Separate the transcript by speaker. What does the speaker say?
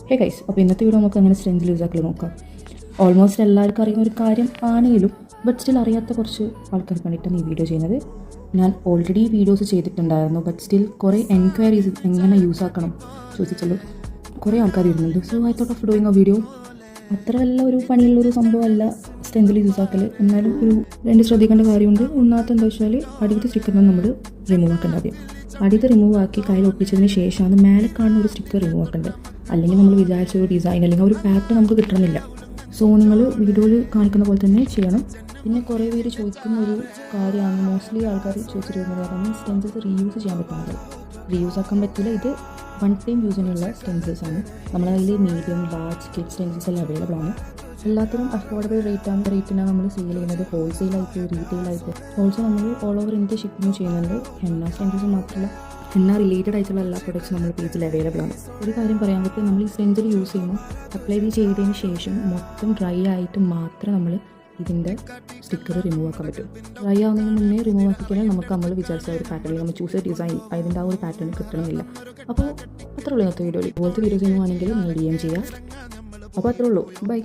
Speaker 1: Hey guys, അപ്പോൾ ഇന്നത്തെ video നമുക്ക് അങ്ങനെ സ്ട്രെങ്ത് ലൂസ് ആക്കൽ നോക്കാം. ഓൾമോസ്റ്റ് എല്ലാവർക്കും അറിയുന്ന ഒരു കാര്യം ആണെങ്കിലും ബട്ട് സ്റ്റിൽ അറിയാത്ത കുറച്ച് ആൾക്കാർക്ക് വേണ്ടിയിട്ടാണ് ഈ വീഡിയോ ചെയ്യുന്നത്. ഞാൻ ഓൾറെഡി വീഡിയോസ് ചെയ്തിട്ടുണ്ടായിരുന്നു, ബട്ട് സ്റ്റിൽ കുറേ എൻക്വയറീസ് എങ്ങനെ യൂസ് ആക്കണം ചോദിച്ചുള്ളൂ കുറേ ആൾക്കാർ ഇരുന്നുണ്ട്. So I thought of doing a video. അത്ര വല്ല ഒരു പണിയുള്ളൊരു സംഭവമല്ല സ്ട്രെങ്തിൽ യൂസ് ആക്കൽ. എന്നാലും ഒരു രണ്ട് ശ്രദ്ധിക്കേണ്ട കാര്യമുണ്ട്. ഒന്നാമത്തെ എന്താ വെച്ചാൽ അടിയത്തെ സ്റ്റിക്കറിന് നമ്മൾ റിമൂവ് ആക്കേണ്ട. ആദ്യം അടിയത്തെ റിമൂവ് ആക്കി കയ്യിൽ ഒട്ടിച്ചതിന് ശേഷമാണ് മേലെ കാണുന്ന ഒരു സ്റ്റിക്കർ റിമൂവ് ആക്കേണ്ടത്. അല്ലെങ്കിൽ നമ്മൾ വിചാരിച്ച ഒരു ഡിസൈൻ അല്ലെങ്കിൽ ഒരു പാറ്റേൺ നമുക്ക് കിട്ടണമെന്നില്ല. സോ നിങ്ങൾ വീഡിയോയിൽ കാണിക്കുന്ന പോലെ തന്നെ ചെയ്യണം. പിന്നെ കുറേ പേര് ചോദിക്കുന്ന ഒരു കാര്യമാണ്, മോസ്റ്റ്ലി ആൾക്കാർ ചോദിച്ചിരുന്നത് കാരണം സ്റ്റെൻസിൽസ് റീയൂസ് ചെയ്യാൻ പറ്റുന്നത്. റീയൂസ് ആക്കാൻ പറ്റില്ല. ഇത് വൺ ടൈം യൂസിനുള്ള സ്റ്റെൻസിൽസ് ആണ്. നമ്മളെ കയ്യിൽ മീഡിയം, ലാർജ്, കിഡ് സ്റ്റെൻസിൽസ് എല്ലാം അവൈലബിൾ ആണ്. എല്ലാത്തിനും അഫോർഡബിൾ റേറ്റിനാണ് നമ്മൾ സെയിൽ ചെയ്യുന്നത്, ഹോൾസെയിലായിട്ട്, റീറ്റെയിലായിട്ട്. ഓൾസോ നമ്മൾ ഓൾ ഓവർ ഇന്ത്യ ഷിപ്പിംഗ് ചെയ്യുന്നുണ്ട്. ഹെന്ന സ്റ്റെൻസിൽസ് മാത്രമല്ല, ഹെന്ന റിലേറ്റഡ് ആയിട്ടുള്ള എല്ലാ പ്രൊഡക്ട്സും നമ്മുടെ പേജിൽ അവൈലബിൾ ആണ്. ഒരു കാര്യം പറയാൻ പറ്റും, നമ്മൾ ഈ സ്റ്റെൻസിൽ യൂസ് ചെയ്യുമ്പോൾ അപ്ലൈ ചെയ്തതിന് ശേഷം മൊത്തം ഡ്രൈ ആയിട്ട് മാത്രം നമ്മൾ ഇതിൻ്റെ സ്റ്റിക്കർ റിമൂവ് ആക്കാൻ പറ്റും. ഡ്രൈ ആവുന്നതിന് മുന്നേ റിമൂവ് ആക്കിക്കഴിഞ്ഞാൽ നമുക്ക് നമ്മൾ വിചാരിച്ച ഒരു പാറ്റേണിൽ നമ്മൾ ചൂസ് ഡിസൈൻ അതിൻ്റെ ആ ഒരു പാറ്റേൺ കിട്ടണമെന്നില്ല. അപ്പോൾ അത്രേ ഉള്ളൂ ഇന്നത്തെ വീഡിയോയിൽ. ഇതുപോലത്തെ വീഡിയോസ് ചെയ്യുവാണെങ്കിൽ മീഡിയം ചെയ്യാം. അപ്പോൾ അത്രേ ഉള്ളൂ. ബൈ.